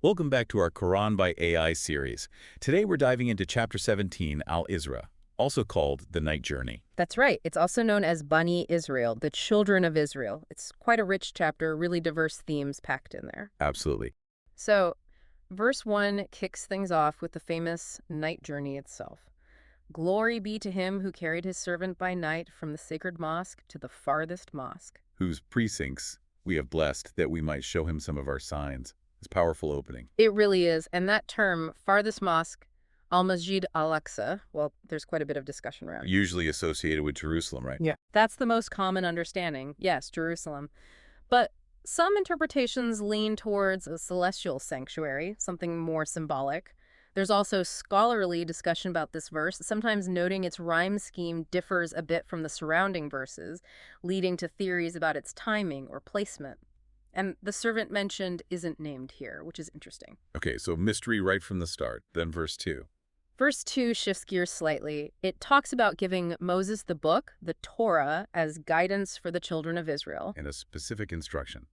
Welcome back to our Quran by AI series. Today we're diving into Chapter 17, Al-Isra, also called The Night Journey. That's right. It's also known as Bani Israel, the children of Israel. It's quite a rich chapter, really diverse themes packed in there. Absolutely. So, verse 1 kicks things off with the famous night journey itself. Glory be to him who carried his servant by night from the sacred mosque to the farthest mosque. Whose precincts we have blessed that we might show him some of our signs. It's a powerful opening. It really is. And that term, farthest mosque, Al-Masjid Al-Aqsa, well, there's quite a bit of discussion around it. Usually associated with Jerusalem, right? Yeah. That's the most common understanding. Yes, Jerusalem. But some interpretations lean towards a celestial sanctuary, something more symbolic. There's also scholarly discussion about this verse, sometimes noting its rhyme scheme differs a bit from the surrounding verses, leading to theories about its timing or placement. And the servant mentioned isn't named here, which is interesting. Okay, so mystery right from the start. Then verse 2. Verse 2 shifts gears slightly. It talks about giving Moses the book, the Torah, as guidance for the children of Israel. And a specific instruction.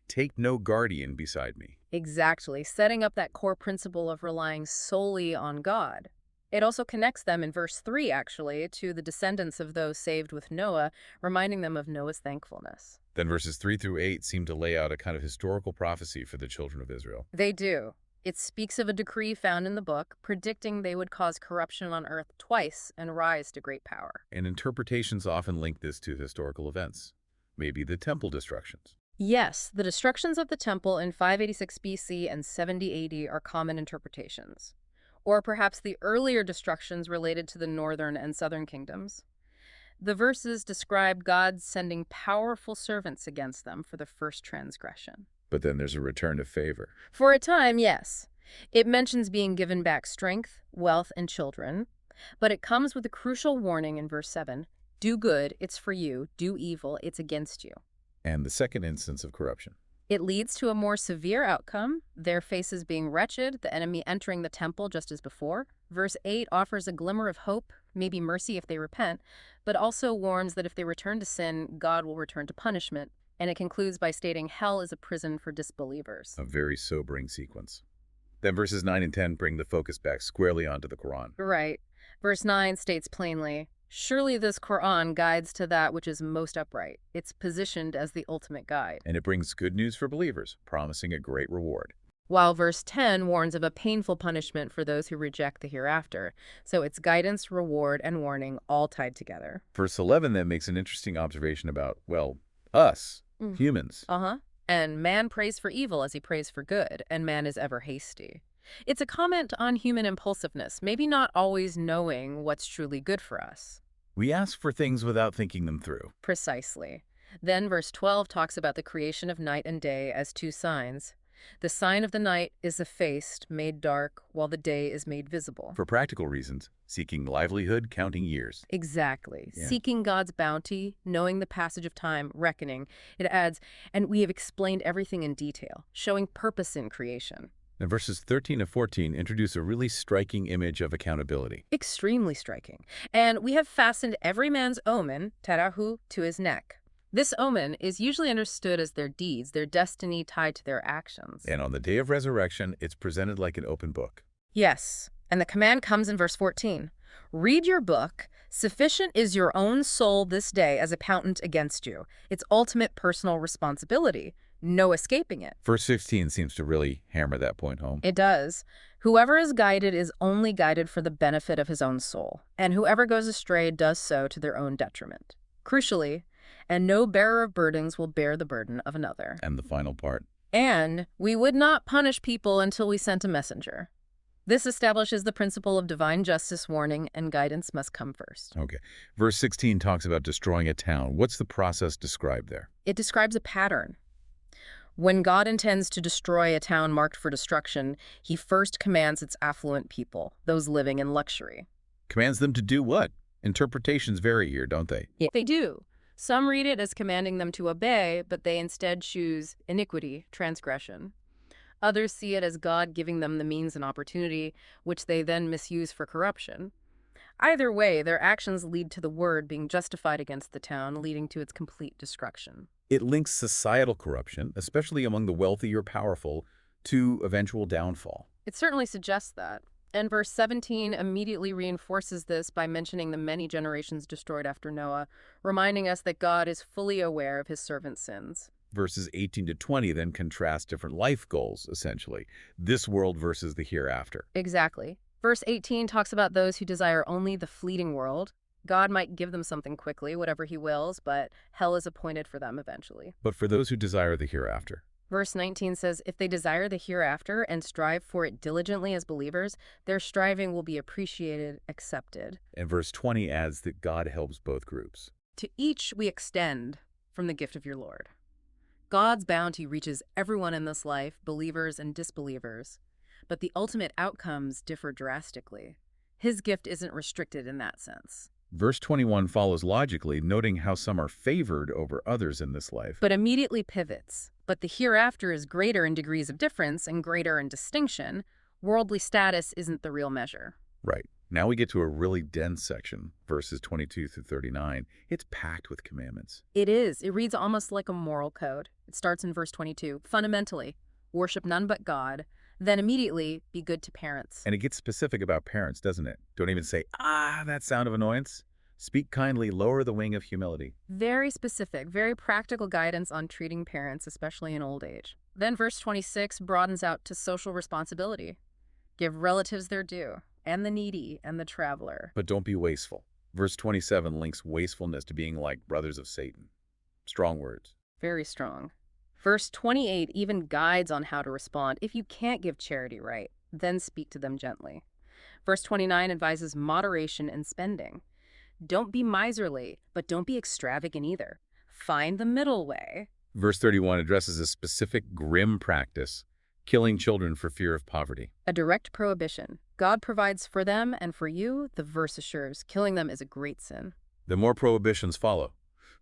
Take no guardian beside me. Exactly, setting up that core principle of relying solely on God. It also connects them in verse 3, actually, to the descendants of those saved with Noah, reminding them of Noah's thankfulness. Then verses 3 through 8 seem to lay out a kind of historical prophecy for the children of Israel. They do. It speaks of a decree found in the book, predicting they would cause corruption on earth twice and rise to great power. And interpretations often link this to historical events. Maybe the temple destructions. Yes, the destructions of the temple in 586 BC and 70 AD are common interpretations. Or perhaps the earlier destructions related to the northern and southern kingdoms. The verses describe God sending powerful servants against them for the first transgression. But then there's a return of favor. For a time, yes. It mentions being given back strength, wealth, and children. But it comes with a crucial warning in verse 7. Do good, it's for you. Do evil, it's against you. And the second instance of corruption. It leads to a more severe outcome, their faces being wretched, the enemy entering the temple just as before. Verse 8 offers a glimmer of hope, maybe mercy if they repent, but also warns that if they return to sin, God will return to punishment. And it concludes by stating hell is a prison for disbelievers. A very sobering sequence. Then verses 9 and 10 bring the focus back squarely onto the Quran. Right. Verse 9 states plainly, surely this Quran guides to that which is most upright. It's positioned as the ultimate guide. And it brings good news for believers, promising a great reward. While verse 10 warns of a painful punishment for those who reject the hereafter. So it's guidance, reward, and warning all tied together. Verse 11 then makes an interesting observation about, well, us, humans. And man prays for evil as he prays for good, and man is ever hasty. It's a comment on human impulsiveness, maybe not always knowing what's truly good for us. We ask for things without thinking them through. Precisely. Then verse 12 talks about the creation of night and day as two signs. The sign of the night is effaced, made dark, while the day is made visible. For practical reasons, seeking livelihood, counting years. Exactly. Yeah. Seeking God's bounty, knowing the passage of time, reckoning. It adds, and we have explained everything in detail, showing purpose in creation. And verses 13 and 14 introduce a really striking image of accountability. Extremely striking. And we have fastened every man's omen, tarahu, to his neck. This omen is usually understood as their deeds, their destiny tied to their actions. And on the day of resurrection, it's presented like an open book. Yes, and the command comes in verse 14. Read your book. Sufficient is your own soul this day as accountant against you. It's ultimate personal responsibility. No escaping it. Verse 16 seems to really hammer that point home. It does. Whoever is guided is only guided for the benefit of his own soul, and whoever goes astray does so to their own detriment. Crucially, and no bearer of burdens will bear the burden of another. And the final part. And we would not punish people until we sent a messenger. This establishes the principle of divine justice. Warning and guidance must come first. Okay. Verse 16 talks about destroying a town. What's the process described there? It describes a pattern. When God intends to destroy a town marked for destruction, he first commands its affluent people, those living in luxury. Commands them to do what? Interpretations vary here, don't they? Yeah, they do. Some read it as commanding them to obey, but they instead choose iniquity, transgression. Others see it as God giving them the means and opportunity, which they then misuse for corruption. Either way, their actions lead to the word being justified against the town, leading to its complete destruction. It links societal corruption, especially among the wealthy or powerful, to eventual downfall. It certainly suggests that. And verse 17 immediately reinforces this by mentioning the many generations destroyed after Noah, reminding us that God is fully aware of his servant's sins. Verses 18 to 20 then contrast different life goals, essentially. This world versus the hereafter. Exactly. Verse 18 talks about those who desire only the fleeting world. God might give them something quickly, whatever he wills, but hell is appointed for them eventually. But for those who desire the hereafter. Verse 19 says, if they desire the hereafter and strive for it diligently as believers, their striving will be appreciated, accepted. And verse 20 adds that God helps both groups. To each we extend from the gift of your Lord. God's bounty reaches everyone in this life, believers and disbelievers, but the ultimate outcomes differ drastically. His gift isn't restricted in that sense. Verse 21 follows logically, noting how some are favored over others in this life. But immediately pivots. But the hereafter is greater in degrees of difference and greater in distinction. Worldly status isn't the real measure. Right. Now we get to a really dense section, verses 22 through 39. It's packed with commandments. It is. It reads almost like a moral code. It starts in verse 22. Fundamentally, worship none but God. Then immediately, be good to parents. And it gets specific about parents, doesn't it? Don't even say, that sound of annoyance. Speak kindly, lower the wing of humility. Very specific, very practical guidance on treating parents, especially in old age. Then verse 26 broadens out to social responsibility. Give relatives their due, and the needy, and the traveler. But don't be wasteful. Verse 27 links wastefulness to being like brothers of Satan. Strong words. Very strong. Verse 28 even guides on how to respond. If you can't give charity right, then speak to them gently. Verse 29 advises moderation in spending. Don't be miserly, but don't be extravagant either. Find the middle way. Verse 31 addresses a specific grim practice, killing children for fear of poverty. A direct prohibition. God provides for them and for you, the verse assures. Killing them is a great sin. The more prohibitions follow.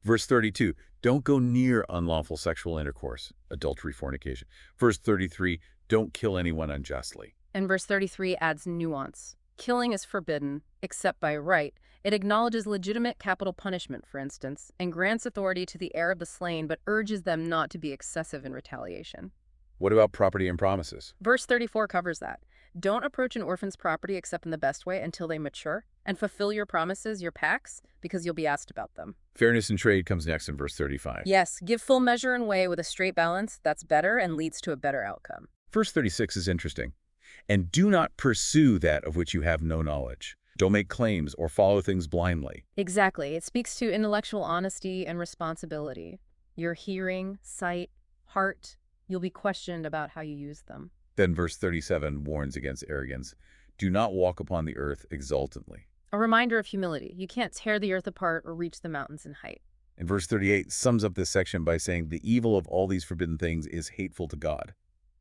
Verse 32, don't go near unlawful sexual intercourse, adultery, fornication. Verse 33, don't kill anyone unjustly. And verse 33 adds nuance. Killing is forbidden, except by right. It acknowledges legitimate capital punishment, for instance, and grants authority to the heir of the slain, but urges them not to be excessive in retaliation. What about property and promises? Verse 34 covers that. Don't approach an orphan's property except in the best way until they mature, and fulfill your promises, your pacts, because you'll be asked about them. Fairness in trade comes next in verse 35. Yes, give full measure and weigh with a straight balance. That's better and leads to a better outcome. Verse 36 is interesting. And do not pursue that of which you have no knowledge. Don't make claims or follow things blindly. Exactly. It speaks to intellectual honesty and responsibility. Your hearing, sight, heart, you'll be questioned about how you use them. Then verse 37 warns against arrogance. Do not walk upon the earth exultantly. A reminder of humility. You can't tear the earth apart or reach the mountains in height. And verse 38 sums up this section by saying the evil of all these forbidden things is hateful to God.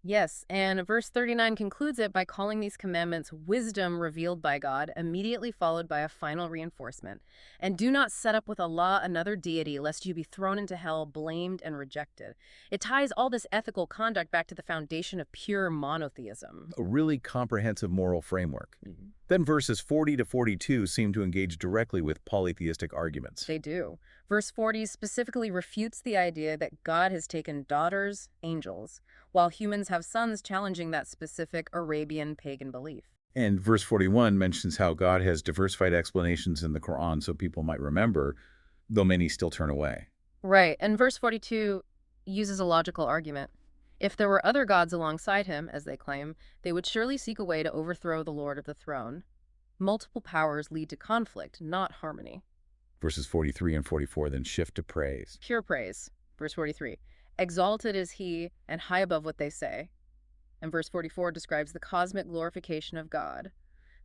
Yes, and verse 39 concludes it by calling these commandments wisdom revealed by God, immediately followed by a final reinforcement. And do not set up with Allah another deity, lest you be thrown into hell, blamed and rejected. It ties all this ethical conduct back to the foundation of pure monotheism. A really comprehensive moral framework. Then verses 40 to 42 seem to engage directly with polytheistic arguments. They do. Verse 40 specifically refutes the idea that God has taken daughters, angels, while humans have sons, challenging that specific Arabian pagan belief. And verse 41 mentions how God has diversified explanations in the Quran so people might remember, though many still turn away. Right, and verse 42 uses a logical argument. If there were other gods alongside him, as they claim, they would surely seek a way to overthrow the Lord of the throne. Multiple powers lead to conflict, not harmony. Verses 43 and 44 then shift to praise. Pure praise. Verse 43. Exalted is he, and high above what they say. And verse 44 describes the cosmic glorification of God.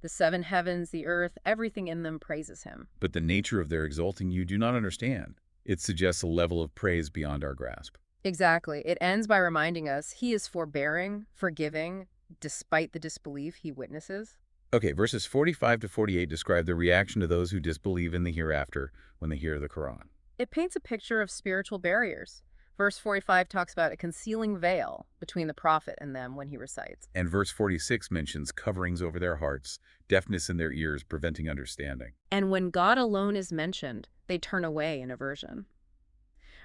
The seven heavens, the earth, everything in them praises him. But the nature of their exalting you do not understand. It suggests a level of praise beyond our grasp. Exactly. It ends by reminding us he is forbearing, forgiving, despite the disbelief he witnesses. Okay, verses 45 to 48 describe the reaction to those who disbelieve in the hereafter when they hear the Quran. It paints a picture of spiritual barriers. Verse 45 talks about a concealing veil between the prophet and them when he recites. And verse 46 mentions coverings over their hearts, deafness in their ears, preventing understanding. And when God alone is mentioned, they turn away in aversion.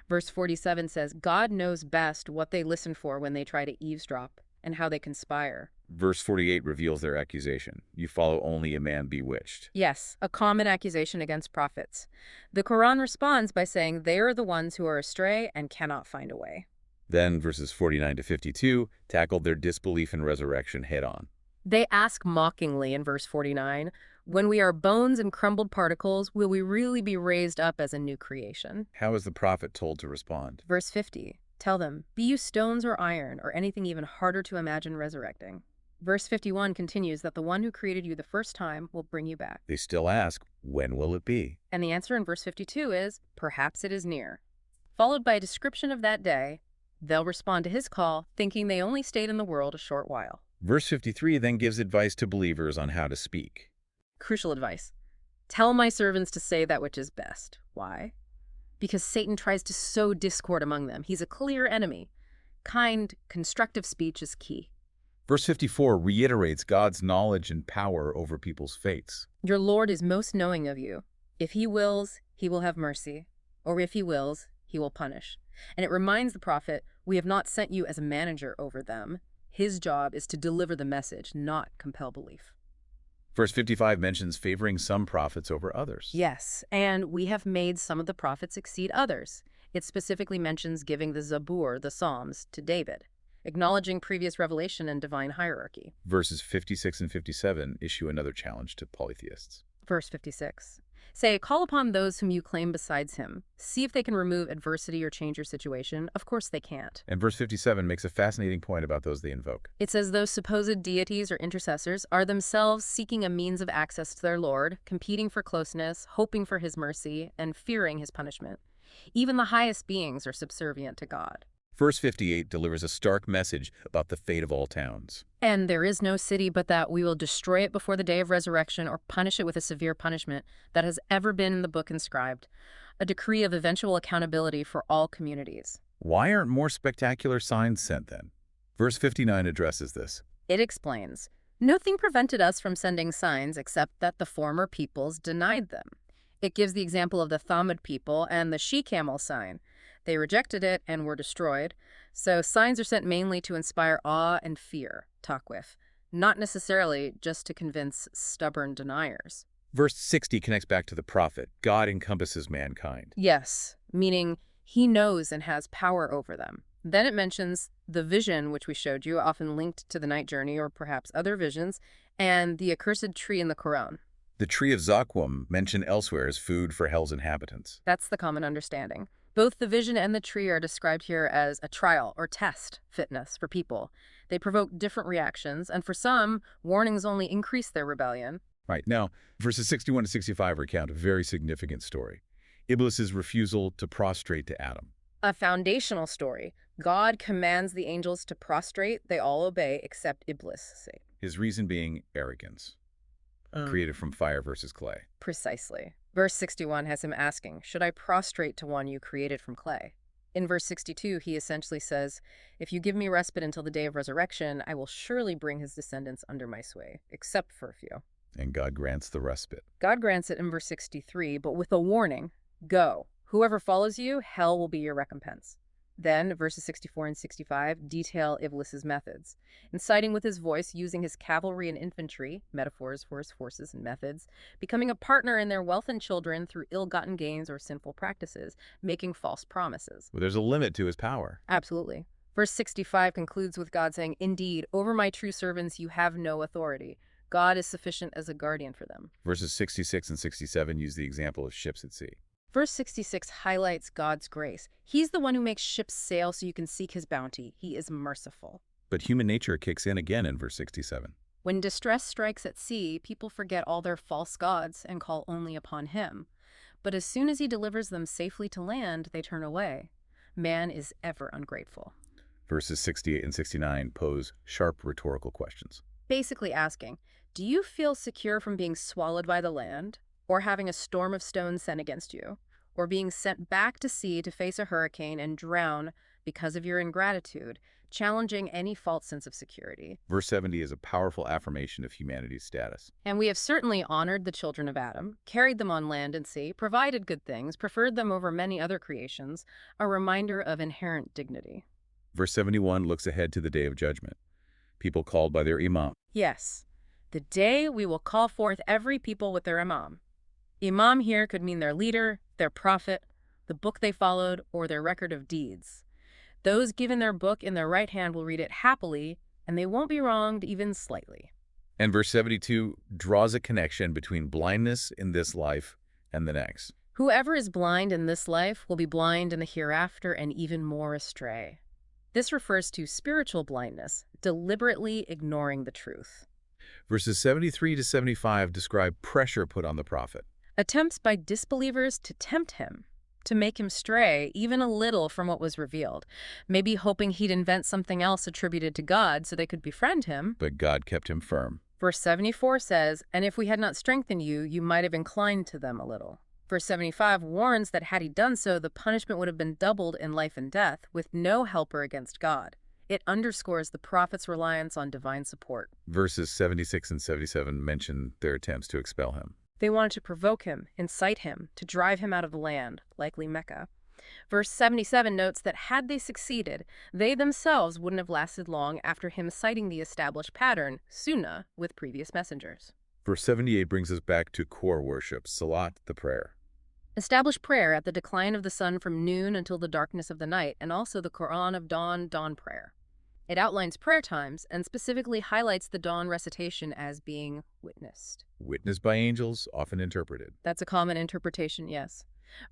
Verse 47 says, God knows best what they listen for when they try to eavesdrop, and how they conspire. Verse 48 reveals their accusation. You follow only a man bewitched. Yes, a common accusation against prophets. The Quran responds by saying they are the ones who are astray and cannot find a way. Then verses 49 to 52 tackled their disbelief in resurrection head-on. They ask mockingly in verse 49, when we are bones and crumbled particles, will we really be raised up as a new creation? How is the prophet told to respond? Verse 50, tell them, be you stones or iron, or anything even harder to imagine resurrecting. Verse 51 continues that the one who created you the first time will bring you back. They still ask, when will it be? And the answer in verse 52 is, perhaps it is near. Followed by a description of that day, they'll respond to his call, thinking they only stayed in the world a short while. Verse 53 then gives advice to believers on how to speak. Crucial advice. Tell my servants to say that which is best. Why? Because Satan tries to sow discord among them. He's a clear enemy. Kind, constructive speech is key. Verse 54 reiterates God's knowledge and power over people's fates. Your Lord is most knowing of you. If he wills, he will have mercy. Or if he wills, he will punish. And it reminds the prophet, we have not sent you as a manager over them. His job is to deliver the message, not compel belief. Verse 55 mentions favoring some prophets over others. Yes, and we have made some of the prophets exceed others. It specifically mentions giving the Zabur, the Psalms, to David, acknowledging previous revelation and divine hierarchy. Verses 56 and 57 issue another challenge to polytheists. Verse 56. Say, call upon those whom you claim besides him. See if they can remove adversity or change your situation. Of course they can't. And verse 57 makes a fascinating point about those they invoke. It says those supposed deities or intercessors are themselves seeking a means of access to their Lord, competing for closeness, hoping for his mercy, and fearing his punishment. Even the highest beings are subservient to God. Verse 58 delivers a stark message about the fate of all towns. And there is no city but that we will destroy it before the day of resurrection or punish it with a severe punishment that has ever been in the book inscribed, a decree of eventual accountability for all communities. Why aren't more spectacular signs sent then? Verse 59 addresses this. It explains, nothing prevented us from sending signs except that the former peoples denied them. It gives the example of the Thamud people and the she-camel sign. They rejected it and were destroyed. So signs are sent mainly to inspire awe and fear, takwif, not necessarily just to convince stubborn deniers. Verse 60 connects back to the prophet. God encompasses mankind. Yes, meaning he knows and has power over them. Then it mentions the vision, which we showed you, often linked to the night journey or perhaps other visions, and the accursed tree in the Quran. The tree of Zaqqum, mentioned elsewhere as food for hell's inhabitants. That's the common understanding. Both the vision and the tree are described here as a trial or test fitness for people. They provoke different reactions, and for some, warnings only increase their rebellion. Right. Now, verses 61 to 65 recount a very significant story. Iblis's refusal to prostrate to Adam. A foundational story. God commands the angels to prostrate. They all obey except Iblis. His reason being arrogance. Created from fire versus clay. Precisely. Verse 61 has him asking, should I prostrate to one you created from clay? In verse 62, he essentially says, if you give me respite until the day of resurrection, I will surely bring his descendants under my sway, except for a few. And God grants the respite. God grants it in verse 63, but with a warning, go. Whoever follows you, hell will be your recompense. Then, verses 64 and 65 detail Iblis's methods, inciting with his voice, using his cavalry and infantry, metaphors for his forces and methods, becoming a partner in their wealth and children through ill-gotten gains or sinful practices, making false promises. Well, there's a limit to his power. Absolutely. Verse 65 concludes with God saying, indeed, over my true servants you have no authority. God is sufficient as a guardian for them. Verses 66 and 67 use the example of ships at sea. Verse 66 highlights God's grace. He's the one who makes ships sail so you can seek his bounty. He is merciful. But human nature kicks in again in verse 67. When distress strikes at sea, people forget all their false gods and call only upon him. But as soon as he delivers them safely to land, they turn away. Man is ever ungrateful. Verses 68 and 69 pose sharp rhetorical questions. Basically asking, do you feel secure from being swallowed by the land? Or having a storm of stones sent against you, or being sent back to sea to face a hurricane and drown because of your ingratitude, challenging any false sense of security. Verse 70 is a powerful affirmation of humanity's status. And we have certainly honored the children of Adam, carried them on land and sea, provided good things, preferred them over many other creations, a reminder of inherent dignity. Verse 71 looks ahead to the day of judgment. people called by their imam. Yes. The day we will call forth every people with their imam. Imam here could mean their leader, their prophet, the book they followed, or their record of deeds. Those given their book in their right hand will read it happily, and they won't be wronged even slightly. And verse 72 draws a connection between blindness in this life and the next. Whoever is blind in this life will be blind in the hereafter and even more astray. This refers to spiritual blindness, deliberately ignoring the truth. Verses 73 to 75 describe pressure put on the prophet. Attempts by disbelievers to tempt him, to make him stray even a little from what was revealed, maybe hoping he'd invent something else attributed to God so they could befriend him. But God kept him firm. Verse 74 says, "And if we had not strengthened you, you might have inclined to them a little." Verse 75 warns that had he done so, the punishment would have been doubled in life and death, with no helper against God. It underscores the prophet's reliance on divine support. Verses 76 and 77 mention their attempts to expel him. They wanted to provoke him, incite him, to drive him out of the land, likely Mecca. Verse 77 notes that had they succeeded, they themselves wouldn't have lasted long after him citing the established pattern, sunnah, with previous messengers. Verse 78 brings us back to core worship, salat, the prayer. Establish prayer at the decline of the sun from noon until the darkness of the night, and also the Quran of dawn prayer. It outlines prayer times and specifically highlights the dawn recitation as being witnessed. Witnessed by angels, often interpreted. That's a common interpretation, yes.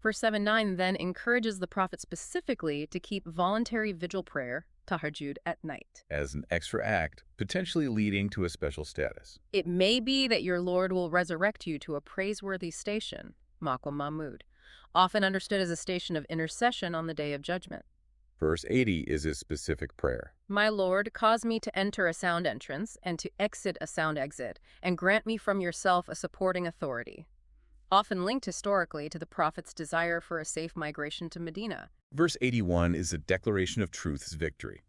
Verse 7-9 then encourages the prophet specifically to keep voluntary vigil prayer, tahajjud, at night. As an extra act, potentially leading to a special status. It may be that your Lord will resurrect you to a praiseworthy station, Maqam Mahmud, often understood as a station of intercession on the Day of Judgment. Verse 80 is his specific prayer. My Lord, cause me to enter a sound entrance and to exit a sound exit, and grant me from yourself a supporting authority. Often linked historically to the prophet's desire for a safe migration to Medina. Verse 81 is a declaration of truth's victory.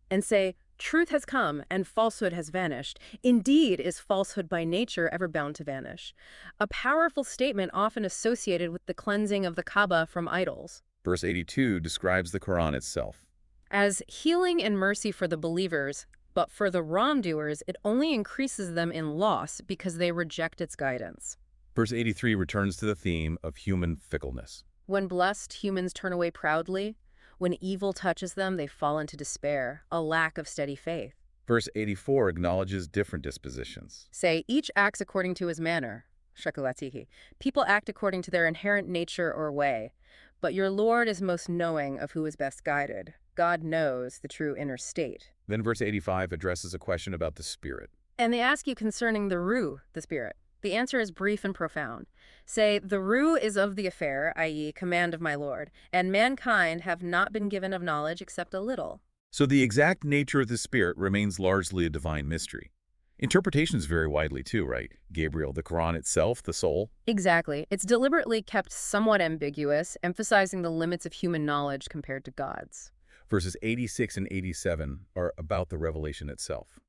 And say, truth has come and falsehood has vanished. Indeed is falsehood by nature ever bound to vanish. A powerful statement often associated with the cleansing of the Kaaba from idols. Verse 82 describes the Quran itself. As healing and mercy for the believers, but for the wrongdoers, it only increases them in loss because they reject its guidance. Verse 83 returns to the theme of human fickleness. When blessed, humans turn away proudly. When evil touches them, they fall into despair, a lack of steady faith. Verse 84 acknowledges different dispositions. Say, each acts according to his manner. Shakulatihi. People act according to their inherent nature or way. But your Lord is most knowing of who is best guided. God knows the true inner state. Then verse 85 addresses a question about the spirit. And they ask you concerning the ruh, the spirit. The answer is brief and profound. Say, the ruh is of the affair, i.e., command of my Lord, and mankind have not been given of knowledge except a little. So the exact nature of the spirit remains largely a divine mystery. Interpretations vary widely too, right? Gabriel, the Quran itself, the soul? Exactly. It's deliberately kept somewhat ambiguous, emphasizing the limits of human knowledge compared to God's. Verses 86 and 87 are about the revelation itself.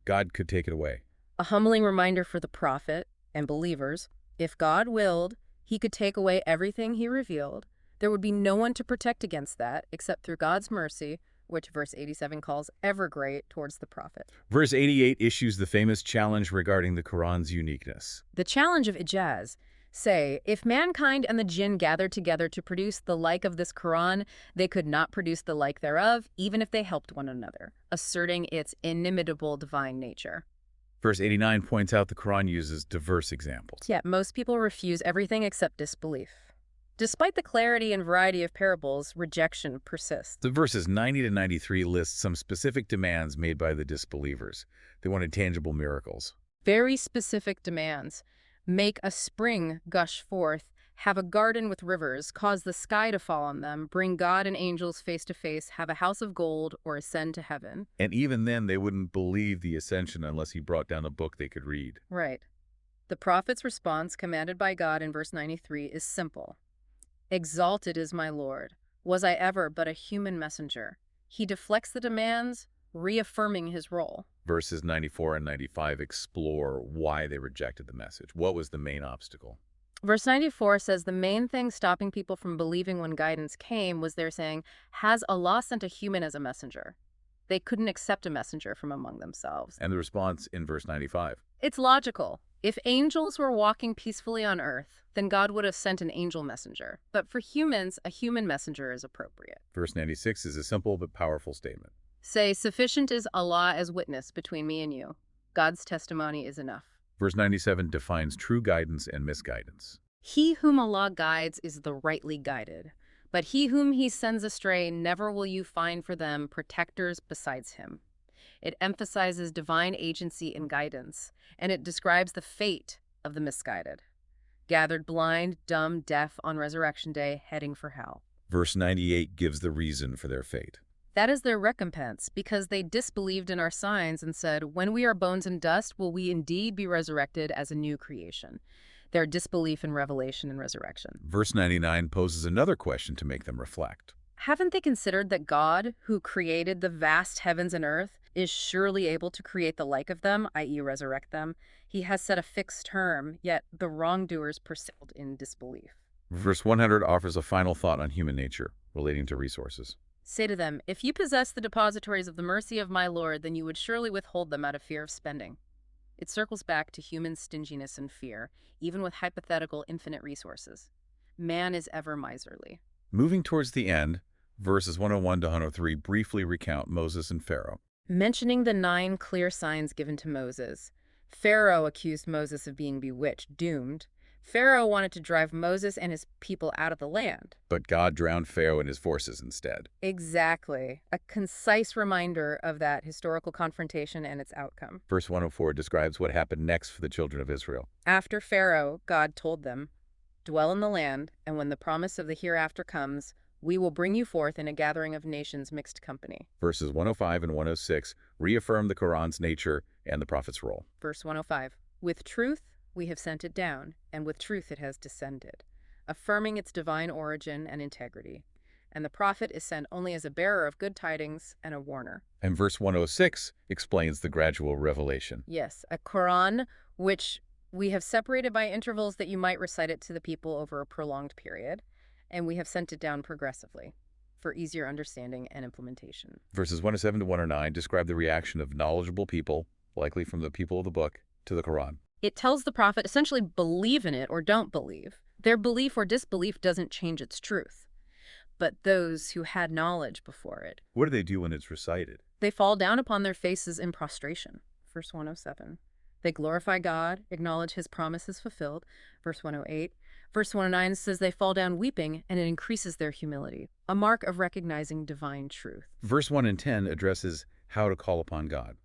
God could take it away. A humbling reminder for the prophet and believers, if God willed, he could take away everything he revealed. There would be no one to protect against that except through God's mercy, which verse 87 calls ever great towards the prophet. Verse 88 issues the famous challenge regarding the Quran's uniqueness. The challenge of ijaz. Say, if mankind and the jinn gathered together to produce the like of this Quran, they could not produce the like thereof, even if they helped one another, asserting its inimitable divine nature. Verse 89 points out the Quran uses diverse examples. Yet most people refuse everything except disbelief. Despite the clarity and variety of parables, rejection persists. The verses 90 to 93 list some specific demands made by the disbelievers. They wanted tangible miracles. Very specific demands. Make a spring gush forth, have a garden with rivers, cause the sky to fall on them, bring God and angels face to face, have a house of gold, or ascend to heaven. And even then, they wouldn't believe the ascension unless he brought down a book they could read. Right. The prophet's response, commanded by God in verse 93, is simple. Exalted is my Lord. Was I ever but a human messenger? He deflects the demands, reaffirming his role. Verses 94 and 95 explore why they rejected the message. What was the main obstacle? Verse 94 says the main thing stopping people from believing when guidance came was their saying, has Allah sent a human as a messenger? They couldn't accept a messenger from among themselves. And the response in verse 95. It's logical. If angels were walking peacefully on earth, then God would have sent an angel messenger. But for humans, a human messenger is appropriate. Verse 96 is a simple but powerful statement. Say, sufficient is Allah as witness between me and you. God's testimony is enough. Verse 97 defines true guidance and misguidance. He whom Allah guides is the rightly guided. But he whom he sends astray, never will you find for them protectors besides him. It emphasizes divine agency and guidance, and it describes the fate of the misguided. Gathered blind, dumb, deaf on Resurrection Day, heading for hell. Verse 98 gives the reason for their fate. That is their recompense, because they disbelieved in our signs and said, when we are bones and dust, will we indeed be resurrected as a new creation? Their disbelief in revelation and resurrection. Verse 99 poses another question to make them reflect. Haven't they considered that God, who created the vast heavens and earth, is surely able to create the like of them, i.e. resurrect them? He has set a fixed term, yet the wrongdoers persisted in disbelief. Verse 100 offers a final thought on human nature relating to resources. Say to them, if you possess the depositories of the mercy of my Lord, then you would surely withhold them out of fear of spending. It circles back to human stinginess and fear, even with hypothetical infinite resources. Man is ever miserly. Moving towards the end, verses 101 to 103 briefly recount Moses and Pharaoh. Mentioning the 9 clear signs given to Moses, Pharaoh accused Moses of being bewitched, doomed. Pharaoh wanted to drive Moses and his people out of the land. But God drowned Pharaoh and his forces instead. Exactly. A concise reminder of that historical confrontation and its outcome. Verse 104 describes what happened next for the children of Israel. After Pharaoh, God told them, dwell in the land, and when the promise of the hereafter comes, we will bring you forth in a gathering of nations mixed company. Verses 105 and 106 reaffirm the Quran's nature and the prophet's role. Verse 105, with truth we have sent it down, and with truth it has descended, affirming its divine origin and integrity. And the prophet is sent only as a bearer of good tidings and a warner. And verse 106 explains the gradual revelation. Yes, a Quran which we have separated by intervals that you might recite it to the people over a prolonged period, and we have sent it down progressively for easier understanding and implementation. Verses 107 to 109 describe the reaction of knowledgeable people, likely from the people of the book, to the Quran. It tells the prophet essentially believe in it or don't believe. Their belief or disbelief doesn't change its truth. But those who had knowledge before it, What do they do when it's recited? they fall down upon their faces in prostration. Verse 107. They glorify God, acknowledge his promise is fulfilled. Verse 108. Verse 109 says they fall down weeping, and it increases their humility, a mark of recognizing divine truth. Verse 1 and 10 addresses how to call upon God,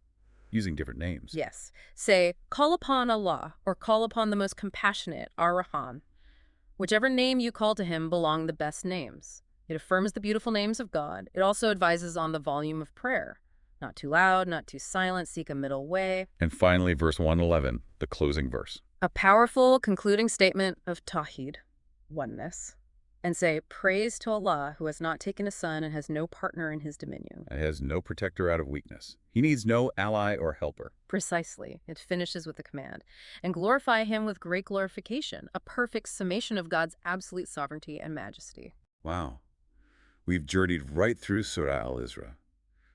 using different names. Yes. Say, call upon Allah, or call upon the most compassionate, Ar-Rahman. Whichever name you call to him belong the best names. It affirms the beautiful names of God. It also advises on the volume of prayer. Not too loud, not too silent, seek a middle way. And finally, verse 111, the closing verse. A powerful concluding statement of Tawheed, oneness. And say, praise to Allah, who has not taken a son and has no partner in his dominion. And has no protector out of weakness. He needs no ally or helper. Precisely. It finishes with a command. And glorify him with great glorification, a perfect summation of God's absolute sovereignty and majesty. Wow. We've journeyed right through Surah Al-Isra.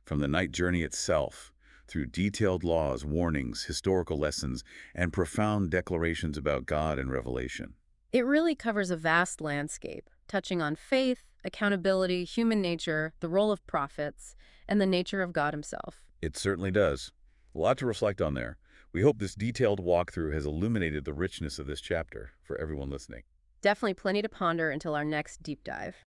From the night journey itself, through detailed laws, warnings, historical lessons, and profound declarations about God and revelation. It really covers a vast landscape, touching on faith, accountability, human nature, the role of prophets, and the nature of God himself. It certainly does. A lot to reflect on there. We hope this detailed walkthrough has illuminated the richness of this chapter for everyone listening. Definitely plenty to ponder until our next deep dive.